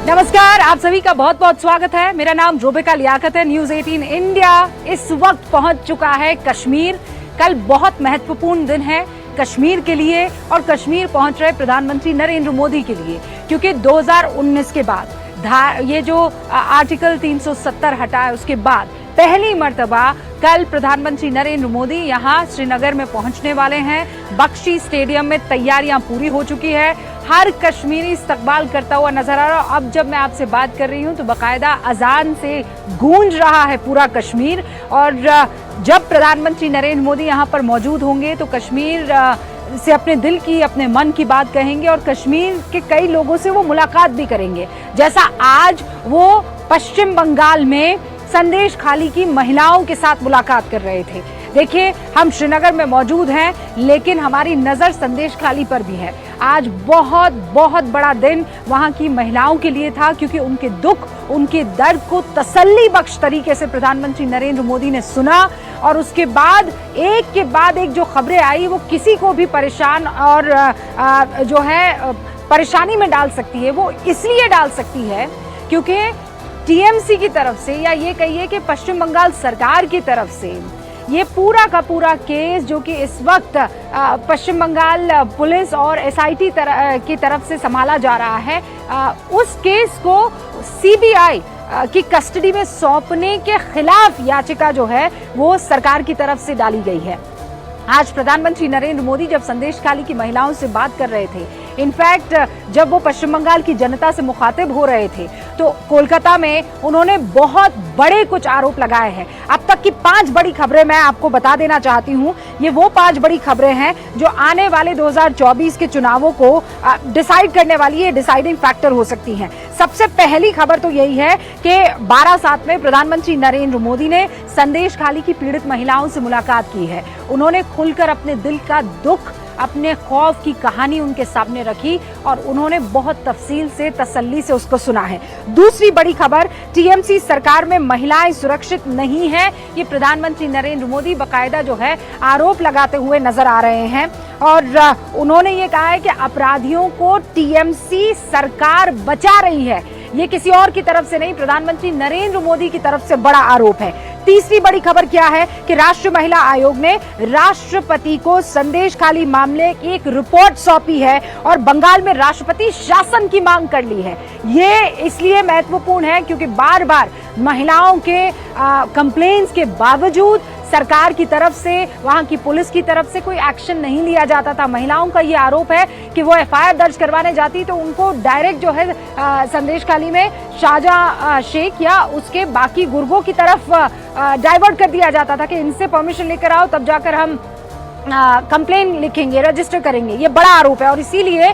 नमस्कार, आप सभी का बहुत बहुत स्वागत है। मेरा नाम रोबिका लियाकत है। न्यूज 18 इंडिया इस वक्त पहुंच चुका है कश्मीर। कल बहुत महत्वपूर्ण दिन है कश्मीर के लिए और कश्मीर पहुंच रहे प्रधानमंत्री नरेंद्र मोदी के लिए, क्योंकि 2019 के बाद ये जो आर्टिकल 370 हटा है उसके बाद पहली मर्तबा कल प्रधानमंत्री नरेंद्र मोदी यहां श्रीनगर में पहुंचने वाले हैं। बख्शी स्टेडियम में तैयारियां पूरी हो चुकी है। हर कश्मीरी इस्तकबाल करता हुआ नजर आ रहा है। अब जब मैं आपसे बात कर रही हूं तो बाकायदा अजान से गूंज रहा है पूरा कश्मीर। और जब प्रधानमंत्री नरेंद्र मोदी यहां पर मौजूद होंगे तो कश्मीर से अपने दिल की, अपने मन की बात कहेंगे और कश्मीर के कई लोगों से वो मुलाकात भी करेंगे। जैसा आज वो पश्चिम बंगाल में संदेश खाली की महिलाओं के साथ मुलाकात कर रहे थे। देखिए, हम श्रीनगर में मौजूद हैं लेकिन हमारी नजर संदेश खाली पर भी है। आज बहुत बहुत बड़ा दिन वहां की महिलाओं के लिए था, क्योंकि उनके दुख, उनके दर्द को तसल्ली बख्श तरीके से प्रधानमंत्री नरेंद्र मोदी ने सुना। और उसके बाद एक जो खबरें आई वो किसी को भी परेशान और जो है परेशानी में डाल सकती है। वो इसलिए डाल सकती है क्योंकि टीएमसी की तरफ से, या ये कहिए कि पश्चिम बंगाल सरकार की तरफ से, ये पूरा का पूरा केस जो कि इस वक्त पश्चिम बंगाल पुलिस और एसआईटी की तरफ से संभाला जा रहा है, उस केस को सीबीआई की कस्टडी में सौंपने के खिलाफ याचिका जो है वो सरकार की तरफ से डाली गई है। आज प्रधानमंत्री नरेंद्र मोदी जब संदेश खाली की महिलाओं से बात कर रहे थे, इनफैक्ट जब वो पश्चिम बंगाल की जनता से मुखातिब हो रहे थे, तो कोलकाता में उन्होंने बहुत बड़े कुछ आरोप लगाए हैं। अब तक की 5 बड़ी खबरें मैं आपको बता देना चाहती हूं। ये वो 5 बड़ी खबरें हैं जो आने वाले 2024 के चुनावों को डिसाइड करने वाली है, डिसाइडिंग फैक्टर हो सकती हैं। सबसे पहली खबर तो यही है कि 12/7 में प्रधानमंत्री नरेंद्र मोदी ने संदेश खाली की पीड़ित महिलाओं से मुलाकात की है। उन्होंने खुलकर अपने दिल का दुख, अपने खौफ की कहानी उनके सामने रखी और उन्होंने बहुत तफसील से, तसल्ली से उसको सुना है। दूसरी बड़ी खबर, टीएमसी सरकार में महिलाएं सुरक्षित नहीं है, ये प्रधानमंत्री नरेंद्र मोदी बाकायदा जो है आरोप लगाते हुए नजर आ रहे हैं। और उन्होंने ये कहा है कि अपराधियों को टीएमसी सरकार बचा रही है। ये किसी और की तरफ से नहीं, प्रधानमंत्री नरेंद्र मोदी की तरफ से बड़ा आरोप है। तीसरी बड़ी खबर क्या है कि राष्ट्रीय महिला आयोग ने राष्ट्रपति को संदेश खाली मामले की एक रिपोर्ट सौंपी है और बंगाल में राष्ट्रपति शासन की मांग कर ली है। ये इसलिए महत्वपूर्ण है क्योंकि बार बार महिलाओं के कंप्लेंट्स के बावजूद सरकार की तरफ से, वहां की पुलिस की तरफ से कोई एक्शन नहीं लिया जाता था। महिलाओं का ये आरोप है कि वो एफआईआर दर्ज करवाने जाती तो उनको डायरेक्ट जो है संदेश खाली में शाहजहां शेख या उसके बाकी गुर्गों की तरफ डाइवर्ट कर दिया जाता था कि इनसे परमिशन लेकर आओ तब जाकर हम कंप्लेन लिखेंगे, रजिस्टर करेंगे। ये बड़ा आरोप है और इसीलिए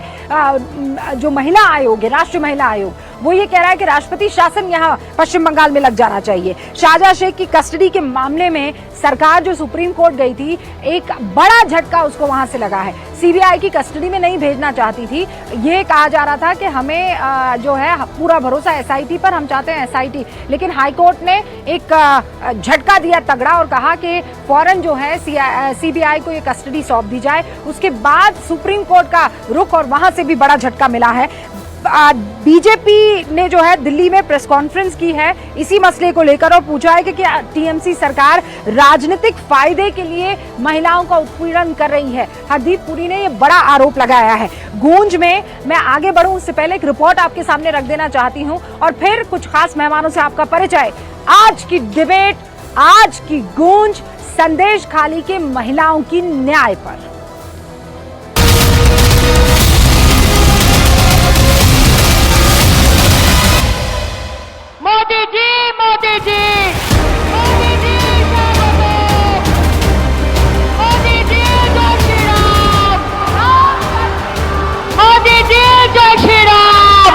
जो महिला आयोग है, राष्ट्रीय महिला आयोग, वो ये कह रहा है कि राष्ट्रपति शासन यहाँ पश्चिम बंगाल में लग जाना चाहिए। शाहजहां शेख की कस्टडी के मामले में सरकार जो सुप्रीम कोर्ट गई थी, एक बड़ा झटका उसको वहां से लगा है। सीबीआई की कस्टडी में नहीं भेजना चाहती थी। ये कहा जा रहा था कि हमें जो है पूरा भरोसा एसआईटी पर, हम चाहते हैं एसआईटी, लेकिन हाईकोर्ट ने एक झटका दिया तगड़ा और कहा कि फौरन जो है सीबीआई को ये कस्टडी सौंप दी जाए। उसके बाद सुप्रीम कोर्ट का रुख और वहां से भी बड़ा झटका मिला है। बीजेपी ने जो है दिल्ली में प्रेस कॉन्फ्रेंस की है इसी मसले को लेकर और पूछा है कि क्या टीएमसी सरकार राजनीतिक फायदे के लिए महिलाओं का उत्पीड़न कर रही है। हरदीप पुरी ने यह बड़ा आरोप लगाया है। गूंज में मैं आगे बढ़ूं उससे पहले एक रिपोर्ट आपके सामने रख देना चाहती हूं और फिर कुछ खास मेहमानों से आपका परिचय। आज की डिबेट, आज की गूंज संदेश खाली के महिलाओं की न्याय पर। मोदी जी, मोदी जी, मोदी जी, मोदी जी, जय श्री राम, मोदी जी, जय श्री राम।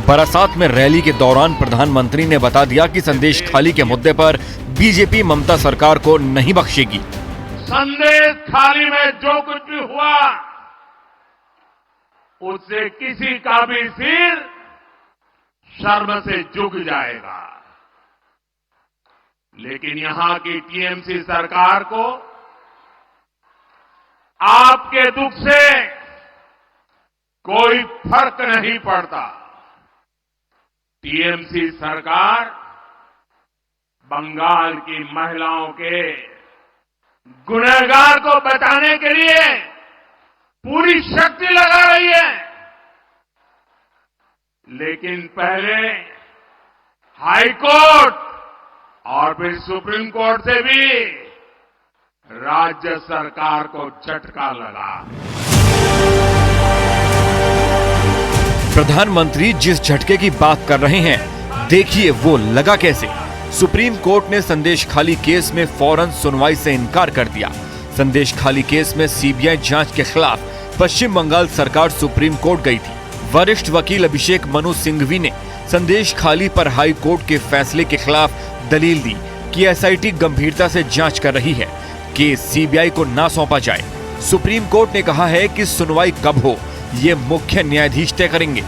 बारासात में रैली के दौरान प्रधानमंत्री ने बता दिया कि संदेश खाली के मुद्दे पर बीजेपी ममता सरकार को नहीं बख्शेगी। संदेश खाली में जो कुछ भी हुआ उससे किसी का भी सिर शर्म से झुक जाएगा। लेकिन यहां की टीएमसी सरकार को आपके दुख से कोई फर्क नहीं पड़ता। टीएमसी सरकार बंगाल की महिलाओं के गुनहगार को बचाने के लिए पूरी शक्ति लगा रही है, लेकिन पहले हाई कोर्ट और फिर सुप्रीम कोर्ट से भी राज्य सरकार को झटका लगा। प्रधानमंत्री जिस झटके की बात कर रहे हैं, देखिए वो लगा कैसे। सुप्रीम कोर्ट ने संदेश खाली केस में फौरन सुनवाई से इनकार कर दिया। संदेश खाली केस में सीबीआई जांच के खिलाफ पश्चिम बंगाल सरकार सुप्रीम कोर्ट गई थी। वरिष्ठ वकील अभिषेक मनु सिंघवी ने संदेश खाली पर हाई कोर्ट के फैसले के खिलाफ दलील दी कि एसआईटी गंभीरता से जांच कर रही है, केस सीबीआई को ना सौंपा जाए। सुप्रीम कोर्ट ने कहा है कि सुनवाई कब हो, ये मुख्य न्यायाधीश तय करेंगे।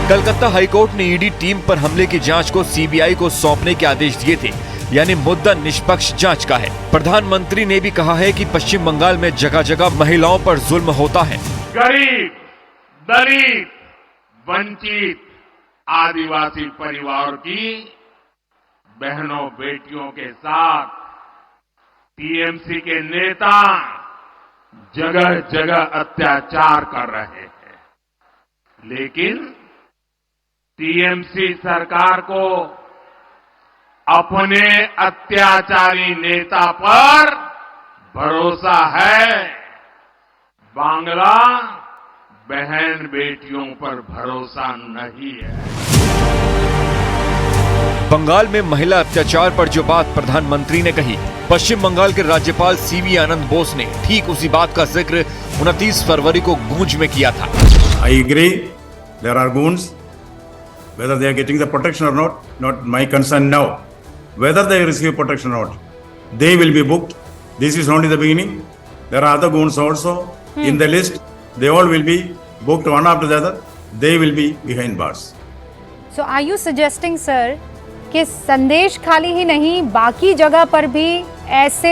कलकत्ता हाईकोर्ट ने ईडी टीम पर हमले की जांच को सीबीआई को सौंपने के आदेश दिए थे, यानी मुद्दा निष्पक्ष जांच का है। प्रधानमंत्री ने भी कहा है कि पश्चिम बंगाल में जगह जगह महिलाओं पर जुल्म होता है। गरीब, दलित, वंचित, आदिवासी परिवार की बहनों बेटियों के साथ टीएमसी के नेता जगह जगह अत्याचार कर रहे हैं, लेकिन टीएमसी सरकार को अपने अत्याचारी नेता पर भरोसा है, बांग्ला बहन बेटियों पर भरोसा नहीं है। बंगाल में महिला अत्याचार पर जो बात प्रधानमंत्री ने कही, पश्चिम बंगाल के राज्यपाल सीवी आनंद बोस ने ठीक उसी बात का जिक्र 29 फरवरी को गूंज में किया था। I agree, there are goons. Whether they are getting the protection or not my concern now. Whether they receive protection or not, they will be booked. This is only the beginning. There are other goons also in the list. They all will be booked one after the other. They will be behind bars. So are you suggesting, sir, कि संदेश खाली ही नहीं बाकी जगह पर भी ऐसे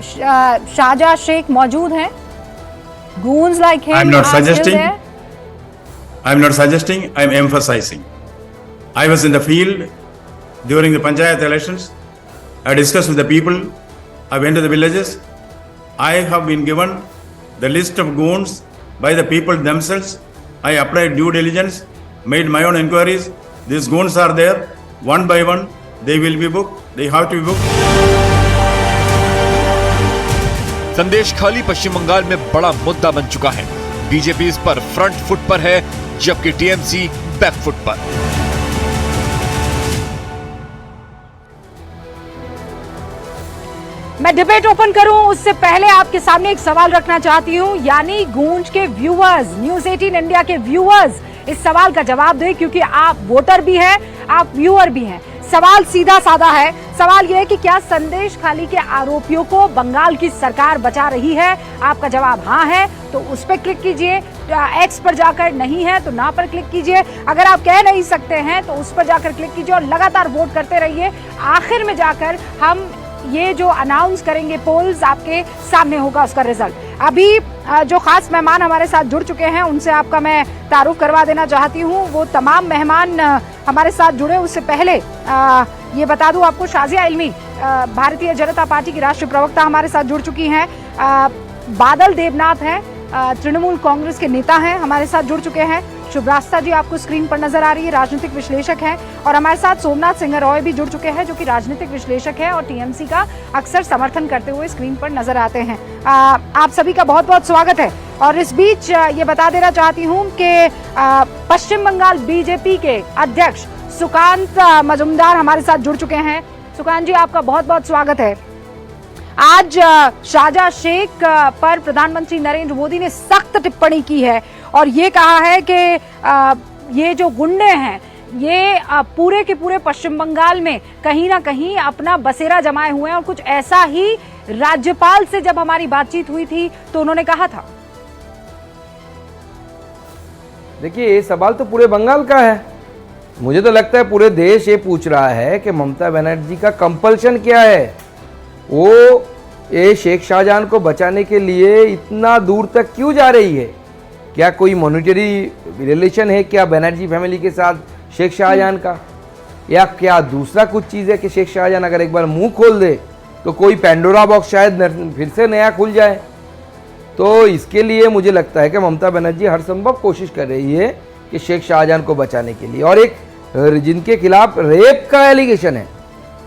शाहजहां शेख मौजूद हैं? Goons like him I'm not are still suggesting. there? I'm not suggesting. I'm emphasizing. I was in the field during the Panchayat elections. I discussed with the people. I went to the villages. I have been given the list of goons by the people themselves. I applied due diligence, made my own inquiries. These goons are there. One by one, they will be booked. They have to be booked. संदेश खाली पश्चिम बंगाल में बड़ा मुद्दा बन चुका है। BJP इस पर फ्रंट फुट पर है, जबकि टीएमसी बैक फुट पर। मैं डिबेट ओपन करूं उससे पहले आपके सामने एक सवाल रखना चाहती हूं, यानी गूंज के व्यूअर्स, न्यूज 18 इंडिया के व्यूअर्स इस सवाल का जवाब दें, क्योंकि आप वोटर भी हैं, आप व्यूअर भी हैं। सवाल सीधा साधा है। सवाल यह है कि क्या संदेश खाली के आरोपियों को बंगाल की सरकार बचा रही है? आपका जवाब हाँ है तो उस पर क्लिक कीजिए, एक्स पर जाकर नहीं है तो ना पर क्लिक कीजिए। अगर आप कह नहीं सकते हैं तो उस पर जाकर क्लिक कीजिए और लगातार वोट करते रहिए। आखिर में जाकर हम ये जो अनाउंस करेंगे पोल्स, आपके सामने होगा उसका रिजल्ट। अभी जो खास मेहमान हमारे साथ जुड़ चुके हैं उनसे आपका मैं तारुफ करवा देना चाहती हूँ। वो तमाम मेहमान हमारे साथ जुड़े उससे पहले ये बता दूं आपको, शाजिया इल्मी भारतीय जनता पार्टी की राष्ट्रीय प्रवक्ता हमारे साथ जुड़ चुकी हैं। बादल देवनाथ हैं, तृणमूल कांग्रेस के नेता हैं, हमारे साथ जुड़ चुके हैं। शुभ्रास्ता जी आपको स्क्रीन पर नजर आ रही है, राजनीतिक विश्लेषक हैं। और हमारे साथ सोमनाथ सिंह रॉय भी जुड़ चुके हैं, जो कि राजनीतिक विश्लेषक है और टीएमसी का अक्सर समर्थन करते हुए स्क्रीन पर नजर आते हैं। आप सभी का बहुत बहुत स्वागत है। और इस बीच ये बता देना चाहती हूँ कि पश्चिम बंगाल बीजेपी के अध्यक्ष सुकांत मजुमदार हमारे साथ जुड़ चुके हैं। सुकांत जी आपका बहुत बहुत स्वागत है। आज शाहजहां शेख पर प्रधानमंत्री नरेंद्र मोदी ने सख्त टिप्पणी की है और ये कहा है कि ये जो गुंडे हैं ये पूरे के पूरे पश्चिम बंगाल में कहीं ना कहीं अपना बसेरा जमाए हुए हैं। और कुछ ऐसा ही राज्यपाल से जब हमारी बातचीत हुई थी तो उन्होंने कहा था। देखिए, ये सवाल तो पूरे बंगाल का है। मुझे तो लगता है पूरे देश ये पूछ रहा है कि ममता बनर्जी का कंपल्शन क्या है। वो ये शेख शाहजहां को बचाने के लिए इतना दूर तक क्यों जा रही है? क्या कोई मॉनिटरी रिलेशन है क्या बनर्जी फैमिली के साथ शेख शाहजहां का, या क्या दूसरा कुछ चीज़ है कि शेख शाहजहां अगर एक बार मुंह खोल दे तो कोई पेंडोरा बॉक्स शायद फिर से नया खुल जाए। तो इसके लिए मुझे लगता है कि ममता बनर्जी हर संभव कोशिश कर रही है कि शेख शाहजहां को बचाने के लिए, और एक जिनके खिलाफ रेप का एलिगेशन है,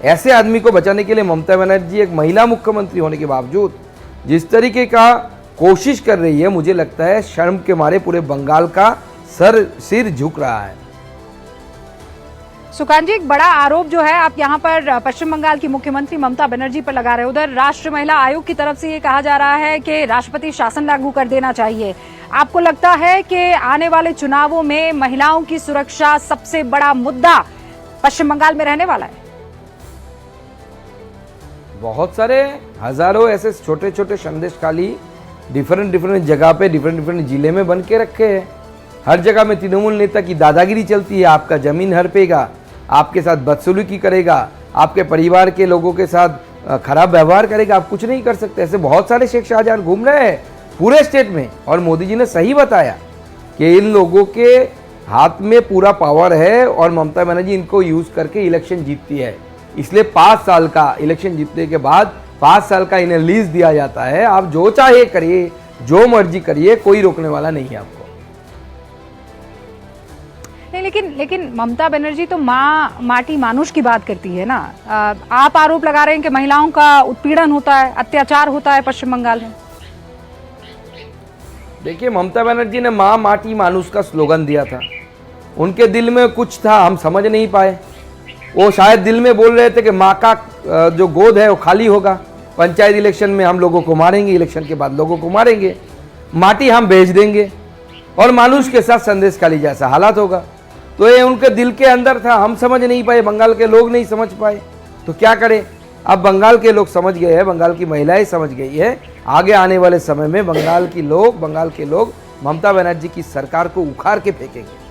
ऐसे आदमी को बचाने के लिए ममता बनर्जी एक महिला मुख्यमंत्री होने के बावजूद जिस तरीके का कोशिश कर रही है, मुझे लगता है शर्म के मारे पूरे बंगाल का सिर झुक रहा है। सुकांत जी, एक बड़ा आरोप जो है आप यहाँ पर पश्चिम बंगाल की मुख्यमंत्री ममता बनर्जी पर लगा रहे हैं। उधर राष्ट्रीय महिला आयोग की तरफ से ये कहा जा रहा है कि राष्ट्रपति शासन लागू कर देना चाहिए। आपको लगता है कि आने वाले चुनावों में महिलाओं की सुरक्षा सबसे बड़ा मुद्दा पश्चिम बंगाल में रहने वाला है? बहुत सारे हजारों ऐसे छोटे छोटे संदेशखाली डिफरेंट जगह पे डिफरेंट जिले में बन के रखे हैं। हर जगह में तृणमूल नेता की दादागिरी चलती है, आपका जमीन हड़पेगा, आपके साथ बदसलूकी करेगा, आपके परिवार के लोगों के साथ खराब व्यवहार करेगा, आप कुछ नहीं कर सकते। ऐसे बहुत सारे शेख शाहजहां घूम रहे हैं पूरे स्टेट में, और मोदी जी ने सही बताया कि इन लोगों के हाथ में पूरा पावर है और ममता बनर्जी इनको यूज करके इलेक्शन जीतती है। इसलिए 5 साल का इलेक्शन जीतने के बाद 5 साल का इन्हें लीज दिया जाता है। आप जो चाहे करिए, जो मर्जी करिए, कोई रोकने वाला नहीं है आपको। नहीं, लेकिन ममता बनर्जी तो माटी मानुष की बात करती है ना। आप आरोप लगा रहे हैं कि महिलाओं का उत्पीड़न होता है, अत्याचार होता है पश्चिम बंगाल में। देखिए, ममता बनर्जी ने माँ माटी मानुष का स्लोगन दिया था, उनके दिल में कुछ था, हम समझ नहीं पाए। वो शायद दिल में बोल रहे थे कि माँ का जो गोद है वो खाली होगा, पंचायत इलेक्शन में हम लोगों को मारेंगे, इलेक्शन के बाद लोगों को मारेंगे, माटी हम बेच देंगे और मानुष के साथ संदेशखाली जैसा हालात होगा। तो ये उनके दिल के अंदर था, हम समझ नहीं पाए, बंगाल के लोग नहीं समझ पाए। तो क्या करें, अब बंगाल के लोग समझ गए हैं, बंगाल की महिलाएं समझ गई है। आगे आने वाले समय में बंगाल के लोग ममता बनर्जी की सरकार को उखाड़ के फेंकेंगे।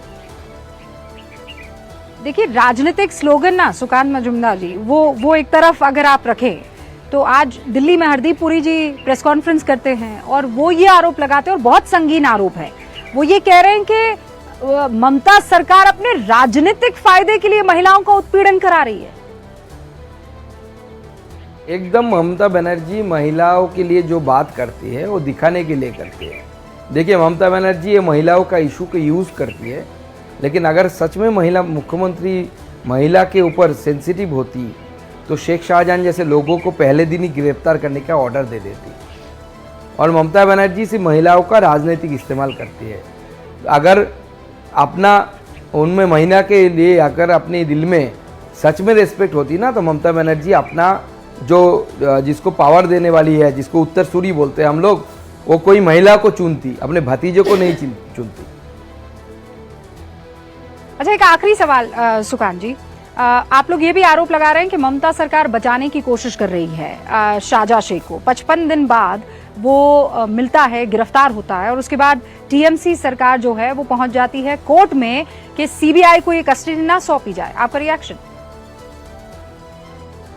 देखिए, राजनीतिक स्लोगन ना सुकांत मजूमदार जी, वो एक तरफ अगर आप रखें तो आज दिल्ली में हरदीप पुरी जी प्रेस कॉन्फ्रेंस करते हैं और वो ये आरोप लगाते हैं, और बहुत संगीन आरोप है। वो ये कह रहे हैं कि ममता सरकार अपने राजनीतिक फायदे के लिए महिलाओं का उत्पीड़न करा रही है। एकदम ममता बनर्जी महिलाओं के लिए जो बात करती है वो दिखाने के लिए करती है। देखिए, ममता बनर्जी ये महिलाओं का इशू को यूज करती है, लेकिन अगर सच में महिला मुख्यमंत्री महिला के ऊपर सेंसिटिव होती तो शेख शाहजहां जैसे लोगों को पहले दिन ही गिरफ्तार करने का ऑर्डर दे देती। और ममता बनर्जी से महिलाओं का राजनीतिक इस्तेमाल करती है। अगर अपना उनमें महिला के लिए अगर अपने दिल में सच में रिस्पेक्ट होती ना, तो ममता बनर्जी अपना जो जिसको पावर देने वाली है, जिसको उत्तरसूरी बोलते हैं हम लोग, वो कोई महिला को चुनती, अपने भतीजों को नहीं चुनती। अच्छा, एक आखिरी सवाल सुकांत जी, आप लोग ये भी आरोप लगा रहे हैं कि ममता सरकार बचाने की कोशिश कर रही है शाहजहां शेख को। 55 दिन बाद वो मिलता है, गिरफ्तार होता है, और उसके बाद टीएमसी सरकार जो है वो पहुंच जाती है कोर्ट में कि सीबीआई को ये कस्टडी ना सौंपी जाए। आपका रिएक्शन?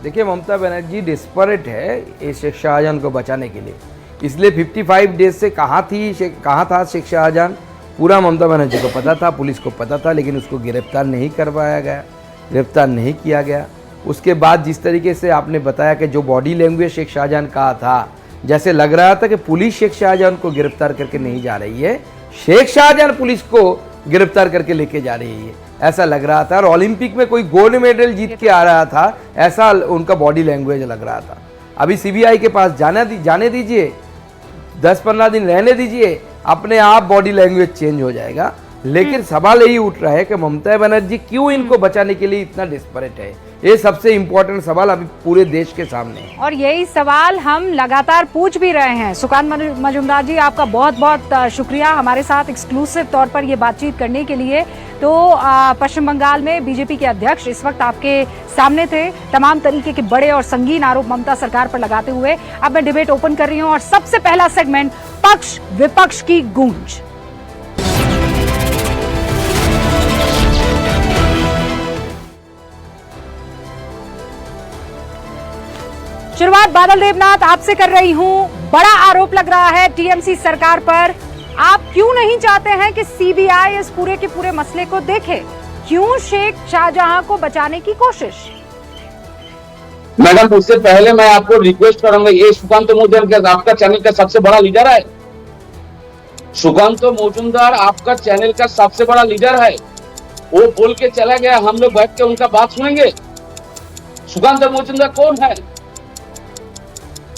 देखिए, ममता बनर्जी डिस्परेट है ये शेख शाहजहां को बचाने के लिए, इसलिए 55 डेज से कहाँ था शेख शाहजहां, पूरा ममता बनर्जी को पता था, पुलिस को पता था, लेकिन उसको गिरफ्तार नहीं करवाया गया, गिरफ्तार नहीं किया गया। उसके बाद जिस तरीके से आपने बताया कि जो बॉडी लैंग्वेज शेख शाहजहां का था, जैसे लग रहा था कि पुलिस शेख शाहजहां को गिरफ्तार करके नहीं जा रही है, शेख शाहजहां पुलिस को गिरफ्तार करके लेके जा रही है, ऐसा लग रहा था। और ओलंपिक में कोई गोल्ड मेडल जीत के आ रहा था, ऐसा उनका बॉडी लैंग्वेज लग रहा था। अभी सीबीआई के पास जाने दीजिए, 10-15 दिन रहने दीजिए, अपने आप बॉडी लैंग्वेज चेंज हो जाएगा। लेकिन सवाल यही उठ रहा है कि ममता बनर्जी क्यों इनको बचाने के लिए इतना डिस्परेट है। ये सबसे इंपॉर्टेंट सवाल अभी पूरे देश के सामने है, और यही सवाल हम लगातार पूछ भी रहे हैं। सुकांत मजूमदार जी, आपका बहुत बहुत शुक्रिया हमारे साथ एक्सक्लूसिव तौर पर ये बातचीत करने के लिए। तो पश्चिम बंगाल में बीजेपी के अध्यक्ष इस वक्त आपके सामने थे, तमाम तरीके के बड़े और संगीन आरोप ममता सरकार पर लगाते हुए। अब मैं डिबेट ओपन कर रही हूँ और सबसे पहला सेगमेंट, पक्ष विपक्ष की गूंज। शुरुआत बादल देवनाथ आपसे कर रही हूं। बड़ा आरोप लग रहा है टीएमसी सरकार पर, आप क्यों नहीं चाहते हैं कि सीबीआई इस पूरे के पूरे मसले को देखे? क्यों शेख शाहजहां को बचाने की कोशिश? मैडम, उससे पहले मैं आपको रिक्वेस्ट करूंगा, ये सुकांत मजूमदार आपका चैनल का सबसे बड़ा लीडर है। सुकांत मजूमदार आपका चैनल का सबसे बड़ा लीडर है। वो बोल के चला गया, हम लोग बैठ के उनका बात सुनेंगे। सुकांत मजूमदार कौन है?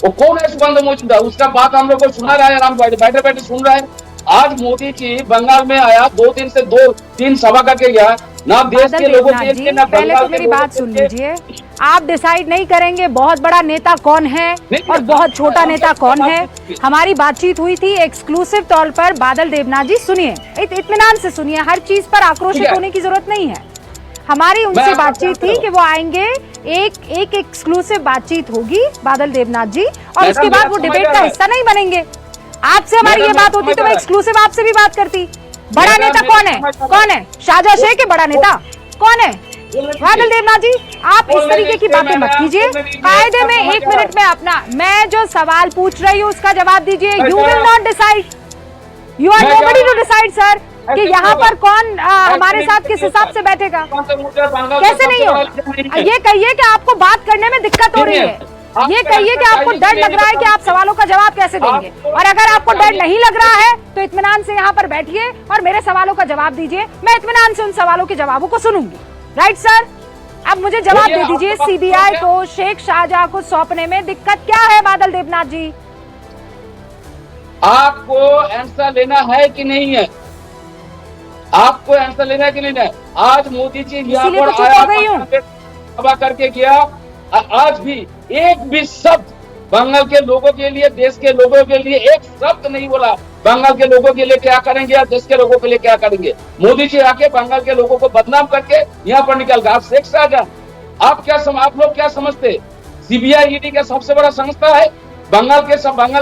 वो कौन है सुकांत मजूमदार? उसका बात हम लोग को सुना रहा है, हम बैठे बैठे सुन रहे हैं। आज मोदी जी बंगाल में आया, 2 दिन से 2-3 सभा करके गया, ना देश के लोगों के लिए ना पहले तो मेरी बात सुन लीजिए। आप डिसाइड नहीं करेंगे बहुत बड़ा नेता कौन है और बहुत छोटा नेता कौन है। हमारी बातचीत हुई थी एक्सक्लूसिव तौर पर। बादल देवनाथ जी सुनिए, इत्मीनान से सुनिए, हर चीज पर आक्रोशित होने की जरूरत नहीं है। हमारी उनसे बातचीत थी कि वो आएंगे, एक एक्सक्लूसिव बातचीत होगी बादल देवनाथ जी, और उसके बाद वो डिबेट का हिस्सा नहीं बनेंगे। आपसे हमारी ये बात होती तो मैं एक्सक्लूसिव आपसे भी बात करती। बड़ा नेता कौन है? कौन है? शाहजहां शेख के बड़ा नेता कौन है? बादल देवनाथ जी, आप इस तरीके की बातें मत कीजिए। कायदे में 1 मिनट में अपना, मैं जो सवाल पूछ रही हूँ उसका जवाब दीजिए। You will not decide, you are nobody to decide sir कि यहाँ पर कौन हमारे साथ किस हिसाब से बैठेगा। कैसे नहीं होगा? ये कहिए कि आपको बात करने में दिक्कत हो रही है, ये कहिए कि आपको डर लग रहा है कि आप सवालों का जवाब कैसे देंगे। और अगर आपको डर नहीं लग रहा है तो इत्मीनान से यहाँ पर बैठिए और मेरे सवालों का जवाब दीजिए। मैं इत्मीनान से उन सवालों के जवाबों को सुनूंगी। राइट सर, अब मुझे जवाब दे दीजिए, सीबीआई को शेख शाहजहां को सौंपने में दिक्कत क्या है बादल देवनाथ जी? आपको आंसर लेना है कि नहीं है? आपको आंसर लेना है कि नहीं है? आज मोदी जी यहाँ पर आया, सभा करके गया, आज भी एक भी शब्द बंगाल के लोगों के लिए, देश के लोगों के लिए एक शब्द नहीं बोला। बंगाल के लोगों के लिए क्या करेंगे या देश के लोगों के लिए क्या करेंगे? मोदी जी आके बंगाल के लोगों को बदनाम करके यहाँ पर निकल गए। आप शेख शाहजहां, आप लोग क्या समझते? सीबीआई ईडी का सबसे बड़ा संस्था है। बंगाल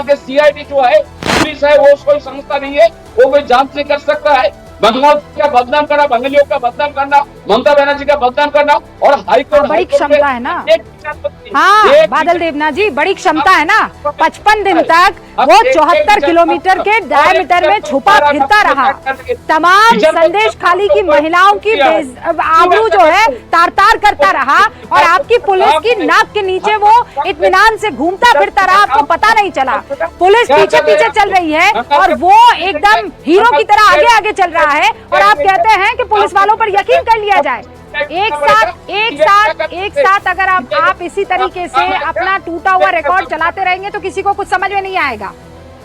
के सीआईडी जो है, पुलिस है, वो कोई संस्था नहीं है, वो कोई जांच नहीं कर सकता है। बंगाल का बदनाम करना, बंगालियों का बदनाम करना, ममता बनर्जी का बदनाम करना, और हाईकोर्ट बड़ी क्षमता है ना। हाँ बादल देवनाथ जी, बड़ी क्षमता है ना। 55 दिन तक वो 74 किलोमीटर के डायमीटर में छुपा फिरता रहा। तमाम संदेश खाली की महिलाओं की आबरू जो है तार तार करता रहा, और आपकी पुलिस की नाक के नीचे वो इत्मीनान से घूमता फिरता रहा, आपको पता नहीं चला। पुलिस पीछे पीछे चल रही है और वो एकदम हीरो की तरह आगे आगे चल रहा है, और आप कहते हैं कि पुलिस वालों पर यकीन कर लिया जाए। एक साथ अगर आप इसी तरीके से अपना टूटा हुआ रिकॉर्ड चलाते रहेंगे तो किसी को कुछ समझ में नहीं आएगा।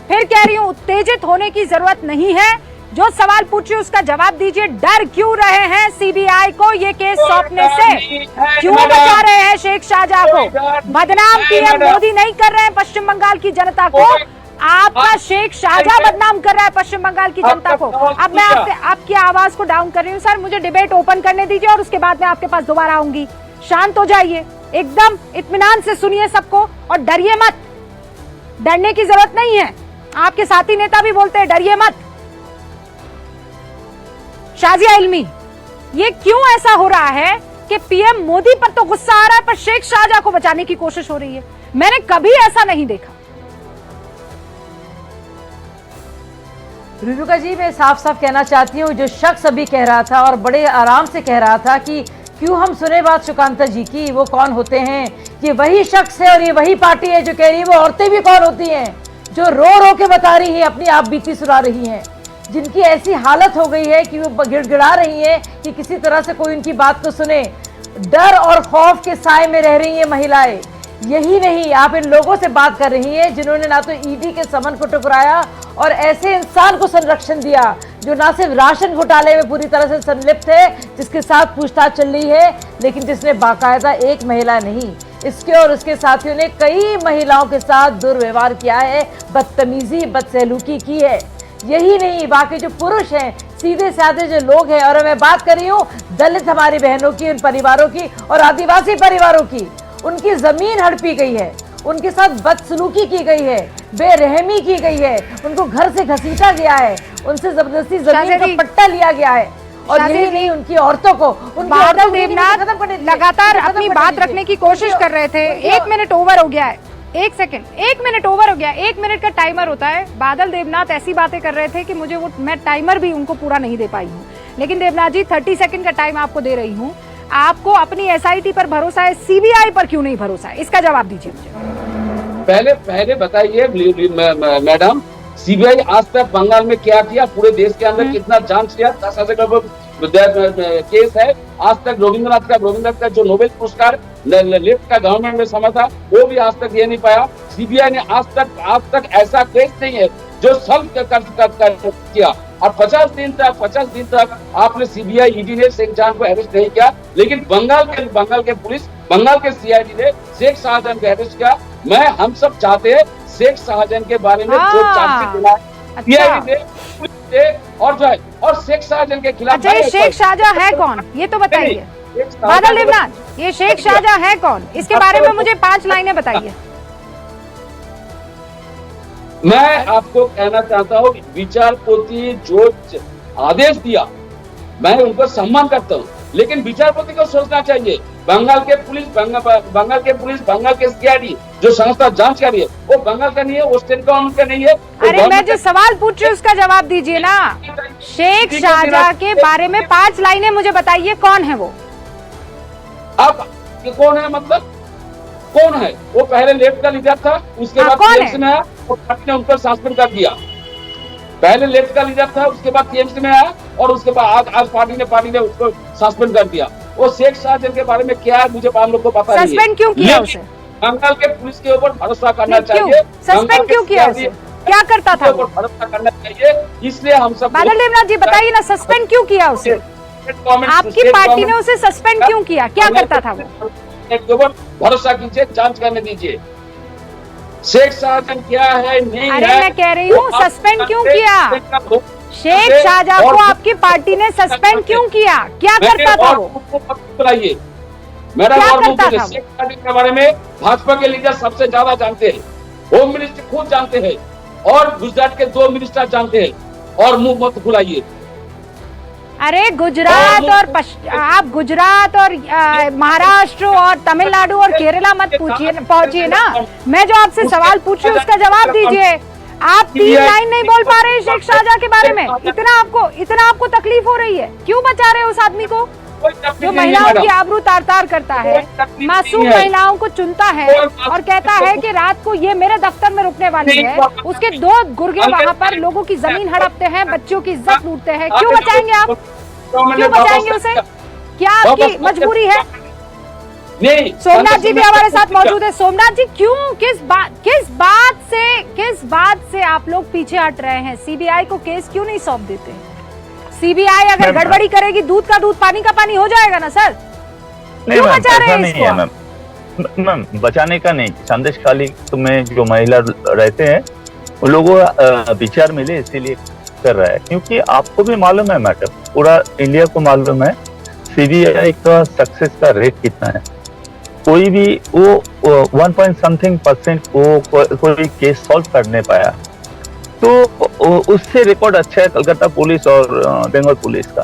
फिर कह रही हूँ, उत्तेजित होने की जरूरत नहीं है। जो सवाल पूछिए उसका जवाब दीजिए। डर क्यों रहे हैं सीबीआई को ये केस सौंपने से? क्यों बचा रहे हैं शेख शाहजहां को? बदनाम पीएम मोदी नहीं कर रहे हैं पश्चिम बंगाल की जनता को, आपका शेख शाहजहां बदनाम कर रहा है पश्चिम बंगाल की जनता को। अब मैं आपकी आवाज को डाउन कर रही हूँ सर, मुझे डिबेट ओपन करने दीजिए और उसके बाद मैं आपके पास दोबारा आऊंगी। शांत हो जाइए, एकदम इत्मीनान से सुनिए सबको, और डरिए मत। डरने की जरूरत नहीं है। आपके साथी नेता भी बोलते हैं डरिए मत। शाजिया इल्मी, ये क्यों ऐसा हो रहा है कि पीएम मोदी पर तो गुस्सा आ रहा है पर शेख शाहजहां को बचाने की कोशिश हो रही है? मैंने कभी ऐसा नहीं देखा। रेणुका जी, मैं साफ साफ कहना चाहती हूँ, जो शख्स अभी कह रहा था और बड़े आराम से कह रहा था कि क्यों हम सुने बात सुकांता जी की, वो कौन होते हैं? ये वही शख्स है और ये वही पार्टी है जो कह रही है वो औरतें भी कौन होती हैं, जो रो रो के बता रही है, अपनी आप बीती सुना रही हैं, जिनकी ऐसी हालत हो गई है कि वो गिड़गिड़ा रही है कि किसी तरह से कोई उनकी बात को सुने। डर और खौफ के साए में रह रही है महिलाएं। यही नहीं, आप इन लोगों से बात कर रही हैं जिन्होंने ना तो ईडी के समन को ठुकराया और ऐसे इंसान को संरक्षण दिया जो ना सिर्फ राशन घोटाले में पूरी तरह से संलिप्त है, जिसके साथ पूछताछ चल रही है, लेकिन जिसने बाकायदा एक महिला नहीं, इसके और उसके साथियों ने कई महिलाओं के साथ दुर्व्यवहार किया है, बदतमीजी, बदसलूकी की है। यही नहीं, बाकी जो पुरुष हैं, सीधे साधे जो लोग हैं, और मैं बात कर रही हूँ दलित हमारी बहनों की, उन परिवारों की और आदिवासी परिवारों की, उनकी जमीन हड़पी गई है, उनके साथ बदसलूकी की गई है, बेरहमी की गई है, उनको घर से घसीटा गया है, उनसे जबरदस्ती जमीन का पट्टा लिया गया है। और यही नहीं, उनकी औरतों को बादल देवनाथ लगातार अपनी बात रखने की कोशिश कर रहे थे। 1 मिनट ओवर हो गया है। एक सेकंड, 1 मिनट ओवर हो गया। 1 मिनट का टाइमर होता है। बादल देवनाथ ऐसी बातें कर रहे थे कि मुझे वो, मैं टाइमर भी उनको पूरा नहीं दे पाई हूँ। लेकिन देवनाथ जी 30 सेकंड का टाइम आपको दे रही हूँ। आपको अपनी एसआईटी पर भरोसा है, सीबीआई पर क्यों नहीं भरोसा है? इसका जवाब दीजिए मुझे। पहले बताइए मैडम, सीबीआई आज तक बंगाल में क्या किया, पूरे देश के अंदर कितना जांच किया? 10,000 का केस है। आज तक रविंद्रनाथ का जो नोबेल पुरस्कार लेफ्ट का गवर्नमेंट में समा था, वो भी आज तक ये नहीं पाया। सीबीआई ने आज तक ऐसा केस नहीं है जो सॉल्व कर किया। और 50 दिन तक आपने सीबीआई ईडी ने शेख जान को अरेस्ट नहीं किया, लेकिन बंगाल के पुलिस, बंगाल के सीआईडी ने शेख शाहजहां को अरेस्ट किया। हम सब चाहते हैं शेख शाहजहां के बारे में जो चार्जशीट मिला है सीआईडी ने, पुलिस ने, और जो है, और शेख शाहजहां के खिलाफ। अच्छा, ये शेख शाहजहां है कौन, ये तो बताइए बादल देवनाथ। ये शेख शाहजहां है कौन, इसके बारे में मुझे 5 लाइनें बताइए। मैं आपको कहना चाहता हूँ, विचारपति जो आदेश दिया, मैं उनको सम्मान करता हूँ, लेकिन विचारपति को सोचना चाहिए। बंगाल के सीआईडी जो संस्था जांच कर रही है, वो बंगाल का नहीं है, वो स्टेट गवर्नमेंट का नहीं है। अरे मैं जो सवाल पूछ रही हूँ उसका जवाब दीजिए ना। शेख शाहजहां के बारे में 5 लाइनें मुझे बताइए, कौन है वो? अब कौन है, मतलब कौन है? वो पहले लेफ्ट का लीडर था, उसके बाद टीएमसी में आया, और पार्टी ने उनको सस्पेंड कर दिया। पहले लेफ्ट का लीडर था, उसके बाद टीएमसी में आया, और उसके बाद आज पार्टी ने उसको सस्पेंड कर दिया। वो शेख शाहजहां के बारे में क्या है, मुझे हम लोग को पता नहीं है। सस्पेंड क्यों किया उसे? बंगाल के पुलिस के ऊपर भरोसा करना चाहिए। सस्पेंड क्यों किया उसे? क्या करता था? भरोसा करना चाहिए, इसलिए हम सब। बादल देवनाथ जी बताइए ना, सस्पेंड क्यों किया उसे? आपकी पार्टी ने उसे सस्पेंड क्यों किया? क्या करता था वो? भरोसा कीजिए, जांच करने दीजिए शेख शाहजहां क्या है, नहीं है। अरे मैं कह रही हूँ, सस्पेंड क्यों किया? शेख शाहजहां को आपकी पार्टी ने सस्पेंड क्यों किया? क्या करता था वो? बताइए मैडम। और शेख शाहजहां के बारे में भाजपा के लीडर सबसे ज्यादा जानते हैं, होम मिनिस्टर खुद जानते हैं, और गुजरात के 2 मिनिस्टर जानते हैं, और मुंह मत खुलाइए। अरे गुजरात और आप गुजरात और महाराष्ट्र और तमिलनाडु और केरला मत पहुंचिए ना। मैं जो आपसे सवाल पूछ रही हूँ उसका जवाब दीजिए। आप 3 लाइन नहीं बोल पा रहे शेख शाहजहां के बारे में। इतना आपको तकलीफ हो रही है, क्यों बचा रहे हो उस आदमी को जो महिलाओं की आबरू तार करता है, मासूम महिलाओं को चुनता है और कहता है कि रात को ये मेरे दफ्तर में रुकने वाली है, उसके 2 गुर्गे वहाँ पर लोगों की जमीन हड़पते हैं, बच्चों की इज्जत लूटते हैं। क्यों बचाएंगे आप? क्यों बचाएंगे उसे? क्या आपकी मजबूरी है? सोमनाथ जी भी हमारे साथ मौजूद है। सोमनाथ जी, क्यों, किस बात से आप लोग पीछे हट रहे हैं? सीबीआई को केस क्यों नहीं सौंप देते? सीबीआई अगर गड़बड़ी करेगी, दूध का दूध पानी का पानी हो जाएगा ना सर। क्यों बचा रहे हैं इसको? मैम बचाने का नहीं, संदेश खाली में जो महिला रहते हैं वो लोगों विचार मिले इसीलिए कर रहा है, क्योंकि आपको भी मालूम है मैडम, पूरा इंडिया को मालूम है सीबीआई का सक्सेस का रेट कितना है। कोई भी वो 1.something% कोई केस सॉल्व कर नहीं पाया, तो उससे रिकॉर्ड अच्छा है कलकत्ता पुलिस और बंगाल पुलिस का।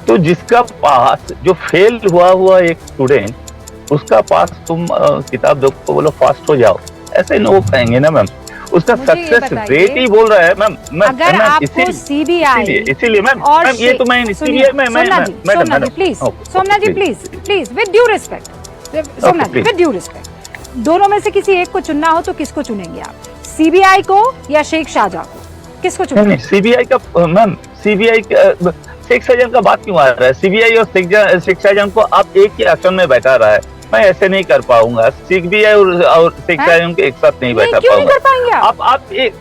तो जिसका पास जो फेल हुआ एक स्टूडेंट, उसका पास तुम किताब दो को बोलो फास्ट हो जाओ, ऐसे नहीं हो पाएंगे ना मैम। उसका सक्सेस रेट ही बोल रहा है मैम। अगर आपको सीबीआई इसीलिए मैम ये तो मैं सीबीआई में madam please, Somnath ji please with due respect, Somnath ji with due respect, दोनों में से किसी एक को चुनना हो तो किसको चुनेंगे आप? सीबीआई को या शेख शाहजहां को? किसको चुनेंगे? सीबीआई का मैम, सीबीआई शेख शाहजहां का बात क्यों आ रहा है? सीबीआई और शेख शाहजहां को आप एक ही आसन में बैठा रहा है। मैं ऐसे नहीं कर पाऊंगा, सीबीआई और शेख शाहजहां के एक साथ नहीं बैठा पाऊंगा। क्यों नहीं कर पाएंगे आप?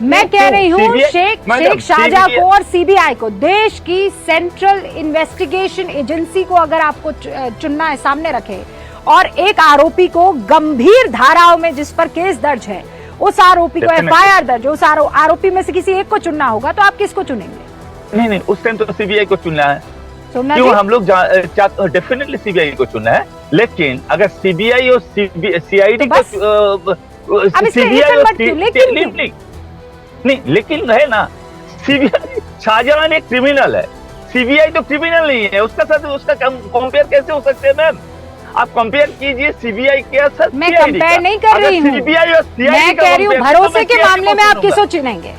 मैं कह रही हूँ शेख शाहजहां को और सीबीआई को, देश की सेंट्रल इन्वेस्टिगेशन एजेंसी को अगर आपको चुनना है, सामने रखे, और एक आरोपी को गंभीर धाराओं में जिस पर केस दर्ज है, उस आरोपी को एफआईआर दर्ज, उस आरोपी में से किसी एक को चुनना होगा, तो आप किसको चुनेंगे? नहीं, उस टाइम तो सीबीआई को चुनना है। क्यों? हम लोग डेफिनेटली सीबीआई को चुनना है, लेकिन अगर सीबीआई और सीआईडी को सीबीआई नहीं, लेकिन है ना, सीबीआई शाहजहां एक क्रिमिनल है, सीबीआई तो क्रिमिनल नहीं है, उसका साथ उसका कंपेयर कैसे हो सकते हैं मैम? आप कंपेयर कीजिए सीबीआई के साथ। मैं कंपेयर नहीं कर रही हूँ, सीबीआई और CID मैं कह रही हूँ भरोसे के मामले में आप किसको चुनेंगे?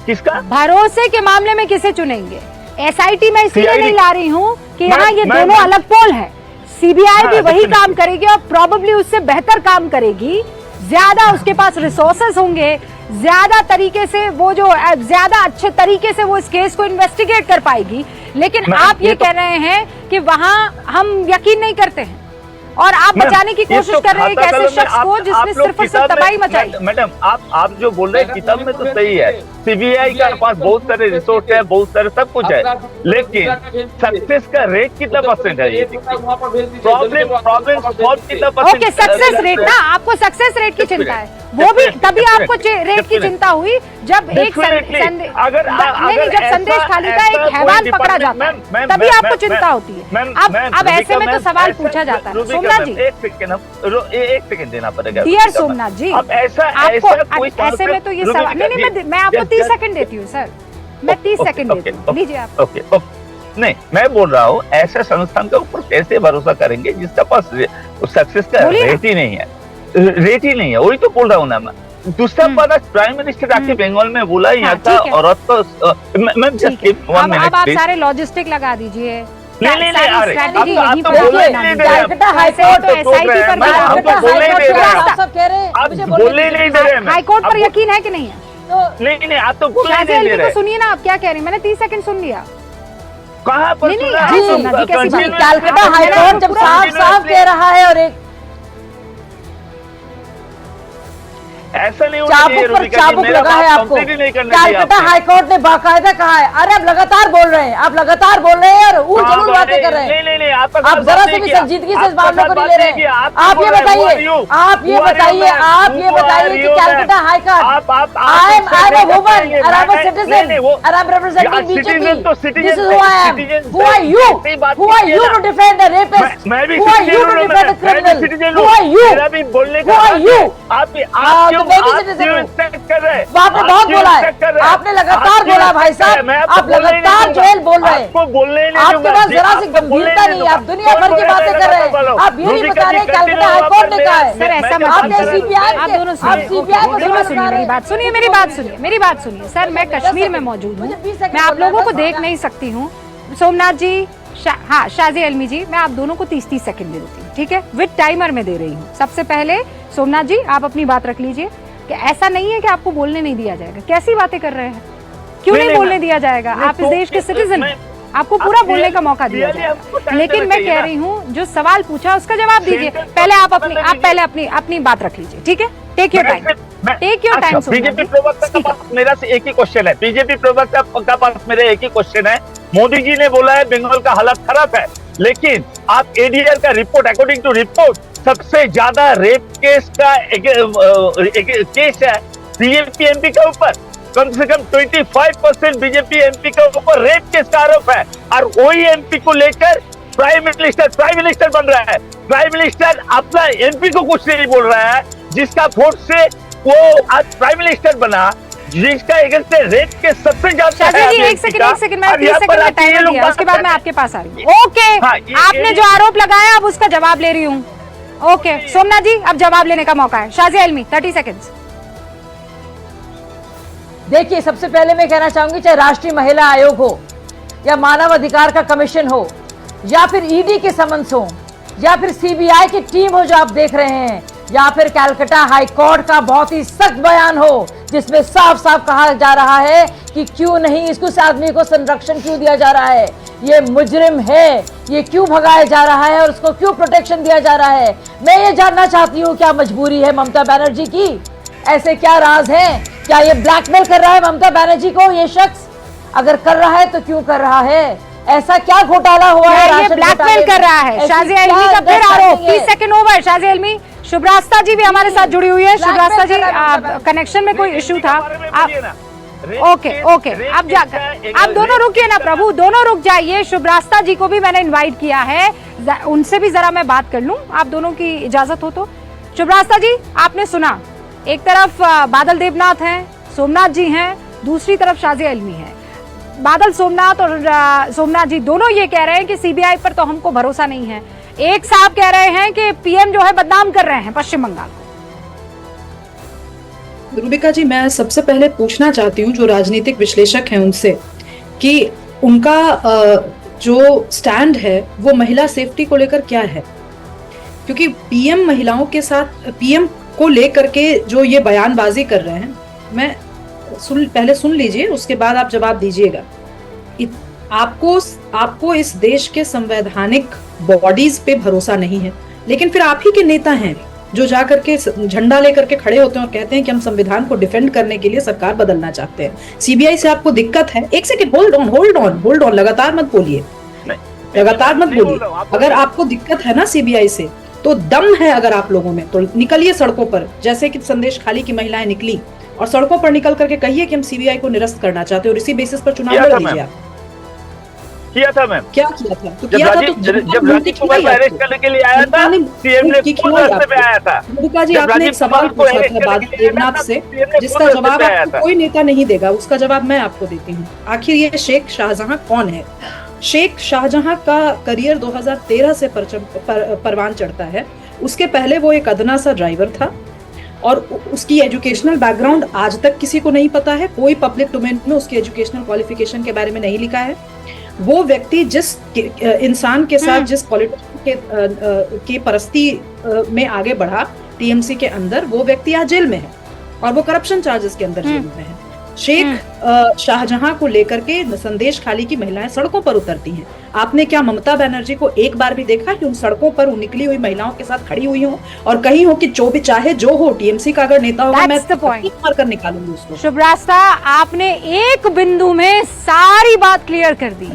किसका भरोसे के मामले में किसे चुनेंगे? एसआईटी में इसलिए CID नहीं ला रही हूँ कि यहाँ ये दोनों अलग पोल है। सीबीआई भी वही काम करेगी और प्रॉबेबली उससे बेहतर काम करेगी, ज्यादा उसके पास रिसोर्सेज होंगे, ज्यादा तरीके से वो जो ज्यादा अच्छे तरीके से वो इस केस को इन्वेस्टिगेट कर पाएगी। लेकिन आप ये कह रहे हैं कि वहां हम यकीन नहीं करते हैं और आप बचाने की कोशिश कर रहे हैं एक ऐसे शख्स को जिसने सिर्फ और सिर्फ तबाही मचाई। मैडम आप जो बोल रहे हैं किताब में तो सही है, सीबीआई के पास बहुत सारे रिसोर्स है, बहुत सारे सब कुछ है, लेकिन सक्सेस का रेट कितना परसेंट है? ये प्रॉब्लम कितना परसेंट? ओके, सक्सेस रेट ना, आपको सक्सेस रेट की चिंता है, वो भी तभी आपको रेट की चिंता हुई जब एक जब संदेश खाली का एक हैवान पकड़ा जाता है तभी आपको चिंता होती है। अब ऐसे में तो सवाल पूछा जाता है। सोमनाथ जी एक सेकंड देना पड़ेगा। डियर सोमनाथ जी, अब आपको ऐसे में तो ये सवाल नहीं, मैं आपको 30 सेकंड देती हूँ सर, मैं 30 सेकंड देती हूँ, लीजिए आप। ओके नहीं, मैं बोल रहा हूँ ऐसे संस्थान के ऊपर कैसे भरोसा करेंगे जिसका पास सक्सेस का रेट ही नहीं है, वही तो बोल रहा हूँ ना मैं। दूसरा बात, प्राइम मिनिस्टर आके बंगाल में बोला यहाँ का औरत को अब आप सारे लॉजिस्टिक लगा दीजिए। हाईकोर्ट पर यकीन है कि नहीं है? नहीं, आप तो बोलने नहीं दे रहे। सुनिए ना आप क्या कह रही हैं, मैंने 30 सेकंड सुन लिया। कहाँ पर कलकत्ता हाईकोर्ट जब साफ कह रहा है और एक ऐसा नहीं चाबुक लगा है आपको। कलकत्ता हाईकोर्ट ने बाकायदा कहा है, अरे आप लगातार बोल रहे हैं और ऊल जरूर बातें कर रहे हैं। नहीं, आप जरा से भी संजीदगी से इस मामले को नहीं ले रहे हैं। आप ये बताइए कि Calcutta high court, I am a woman और आई एम अ सिटीजन और I am representing BJP, this is who I am. Who are you to defend the rapist? Who are you to defend the criminal? Who are you? आप आपने बहुत बोला है, आपने लगातार बोला भाई साहब, आप लगातार जेल बोल रहे हैं, आपके पास जरा सी गंभीरता नहीं है, आप दुनिया भर की बातें कर रहे हैं, आप ये नहीं बता रहे कलकत्ता हाईकोर्ट ने कहा है। सर ऐसा आपने सीबीआई को मेरी बात सुनिए सर, मैं कश्मीर में मौजूद हूँ, मैं आप लोगों को देख नहीं सकती हूँ। सोमनाथ जी, हाँ शाजी अलमी जी, मैं आप दोनों को 30 सेकंड दे देती हूँ, ठीक है, विद टाइमर में दे रही हूँ। सबसे पहले सोमनाथ जी आप अपनी बात रख लीजिए कि ऐसा नहीं है कि आपको बोलने नहीं दिया जाएगा। कैसी बातें कर रहे हैं, क्यों नहीं बोलने दिया जाएगा? आप इस देश के सिटीजन हैं, आपको पूरा बोलने का मौका दिया जाएगा। लेकिन मैं कह रही हूँ जो सवाल पूछा उसका जवाब दीजिए। पहले आप अपनी बात रख लीजिए, ठीक है? Take your time, take your time. BJP प्रवक्ता का पास मेरा से एक ही क्वेश्चन है, बीजेपी प्रवक्ता का पास मेरा एक ही क्वेश्चन है। मोदी जी ने बोला है बंगाल का हालत खराब है, लेकिन आप एडीआर का रिपोर्ट, अकॉर्डिंग टू रिपोर्ट, सबसे ज्यादा रेप केस का केस है बीजेपी एमपी के ऊपर। कम से कम 25% बीजेपी एमपी के ऊपर रेप केस का आरोप है, और वही एमपी को लेकर प्राइम मिनिस्टर बन रहा है। प्राइम मिनिस्टर अपना एमपी को कुछ नहीं बोल रहा है, जिसका वोट से वो आज प्राइम मिनिस्टर बना, जिसका अगेंस्ट रेप के सबसे ज्यादा। एक सेकंड मैं 30 सेकंड का टाइम दिया, उसके बाद मैं आपके पास आ रही हूँ। ओके, आपने जो आरोप लगाया अब उसका जवाब ले रही हूँ। ओके सोमनाथ जी, अब जवाब लेने का मौका है। शाजी अलमी 30 सेकंड्स। देखिए, सबसे पहले मैं कहना चाहूंगी, चाहे राष्ट्रीय महिला आयोग हो या मानव अधिकार का कमीशन हो या फिर ईडी के समन्स हो या फिर सीबीआई की टीम हो जो आप देख रहे हैं, या फिर कलकत्ता हाईकोर्ट का बहुत ही सख्त बयान हो जिसमें साफ साफ कहा जा रहा है कि क्यों नहीं इस आदमी को संरक्षण क्यों दिया जा रहा है, ये मुजरिम है, ये क्यों भगाया जा रहा है और उसको क्यों प्रोटेक्शन दिया जा रहा है। मैं ये जानना चाहती हूँ, क्या मजबूरी है ममता बनर्जी की? ऐसे क्या राज हैं? क्या ये ब्लैकमेल कर रहा है ममता बनर्जी को ये शख्स? अगर कर रहा है तो क्यों कर रहा है? ऐसा क्या घोटाला हुआ है? ये ब्लैकमेल कर रहा है। शाजी अलमी का फिर आरोप। 30 सेकंड ओवर। शाजी अलमी, शुभरास्ता जी भी हमारे साथ जुड़ी हुई है। शुभरास्ता जी, कनेक्शन में कोई इश्यू था? ओके, आप दोनों रुकिए ना प्रभु, दोनों रुक जाइए। शुभरास्ता जी को भी मैंने इनवाइट किया है, उनसे भी जरा मैं बात कर लूं, आप दोनों की इजाजत हो तो। शुभरास्ता जी, आपने सुना, एक तरफ बादल देवनाथ हैं, सोमनाथ जी हैं, दूसरी तरफ शाजी अलमी है। बादल सोमनाथ और सोमनाथ जी दोनों ये कह रहे हैं कि सीबीआई पर तो हमको भरोसा नहीं है, एक साहब कह रहे हैं कि पीएम जो है बदनाम कर रहे हैं पश्चिम बंगाल को। रूबिका जी, मैं सबसे पहले पूछना चाहती हूँ जो राजनीतिक विश्लेषक हैं उनसे कि उनका जो स्टैंड है वो महिला सेफ्टी को लेकर क्या है, क्योंकि पीएम महिलाओं के साथ पीएम को लेकर के जो ये बयानबाजी कर रहे हैं, मैं पहले सुन लीजिए, उसके बाद आप जवाब दीजिएगा। आपको इस देश के संवैधानिक बॉडीज पे भरोसा नहीं है, लेकिन फिर आप ही के नेता हैं जो जाकर के झंडा लेकर के खड़े होते हैं और कहते हैं कि हम संविधान को डिफेंड करने के लिए सरकार बदलना चाहते हैं। सीबीआई से आपको दिक्कत है? एक सेकंड, होल्ड ऑन, लगातार मत बोलिए, लगातार मत बोलिए। अगर आपको दिक्कत है ना सीबीआई से, तो दम है अगर आप लोगों में, तो निकलिए सड़कों पर, जैसे कि संदेश खाली की महिलाएं निकली, और सड़कों पर निकल करके कहिए कि हम सीबीआई को निरस्त करना चाहते हैं और इसी बेसिस पर चुनाव लड़ लीजिए। आप किया था मैम, क्या किया था? तो जब राजीव कुमार को अरेस्ट करने के लिए आया था, सीएम ने खुद रास्ते पे आया था। रूबिका जी, आपने एक सवाल पूछा था बाद देवनाथ से, जिसका जवाब आपको कोई नेता नहीं देगा, उसका जवाब मैं आपको देती हूँ। आखिर ये शेख शाहजहां कौन है? शेख शाहजहां का करियर 2013 से परवान चढ़ता है। उसके पहले वो एक अदना सा ड्राइवर था और उसकी एजुकेशनल बैकग्राउंड आज तक किसी को नहीं पता है। कोई पब्लिक डोमेन में उसकी एजुकेशनल क्वालिफिकेशन के बारे में नहीं लिखा है। वो व्यक्ति जिस इंसान के साथ जिस पॉलिटिशियन के परस्ती में आगे बढ़ा टीएमसी के अंदर, वो व्यक्ति आज जेल में है और वो करप्शन चार्जेस के अंदर जेल में है। शेख शाहजहां को लेकर के संदेश खाली की महिलाएं सड़कों पर उतरती हैं। आपने क्या ममता बनर्जी को एक बार भी देखा कि उन सड़कों पर निकली हुई महिलाओं के साथ खड़ी हुई हो और कहीं हो कि जो भी चाहे जो हो, टीएमसी का अगर नेता होगा मैं मार कर निकालूंगी उसको। शुभ रास्ता, आपने एक बिंदु में सारी बात क्लियर कर दी।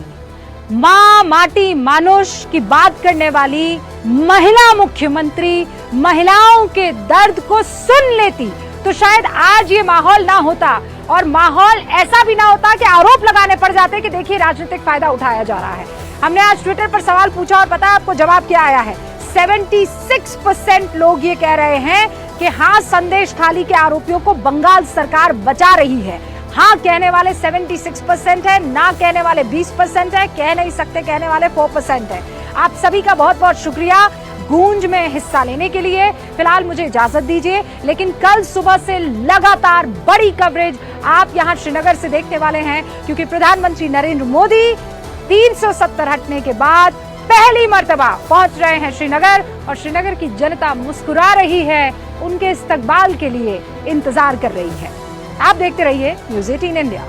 माँ माटी मानुष की बात करने वाली महिला मुख्यमंत्री महिलाओं के दर्द को सुन लेती तो शायद आज ये माहौल ना होता, और माहौल ऐसा भी ना होता कि आरोप लगाने पड़ जाते कि देखिए राजनीतिक फायदा उठाया जा रहा है। हमने आज ट्विटर पर सवाल पूछा और पता है आपको जवाब क्या आया है? 76% लोग ये कह रहे हैं कि हाँ, संदेश खाली के आरोपियों को बंगाल सरकार बचा रही है। हाँ कहने वाले 76% है, ना कहने वाले 20% है, कह नहीं सकते कहने वाले 4% है। आप सभी का बहुत बहुत शुक्रिया गूंज में हिस्सा लेने के लिए। फिलहाल मुझे इजाजत दीजिए, लेकिन कल सुबह से लगातार बड़ी कवरेज आप यहां श्रीनगर से देखने वाले हैं, क्योंकि प्रधानमंत्री नरेंद्र मोदी 370 हटने के बाद पहली मर्तबा पहुंच रहे हैं श्रीनगर, और श्रीनगर की जनता मुस्कुरा रही है, उनके इस्तकबाल के लिए इंतजार कर रही है। आप देखते रहिए न्यूज़ 18 इंडिया।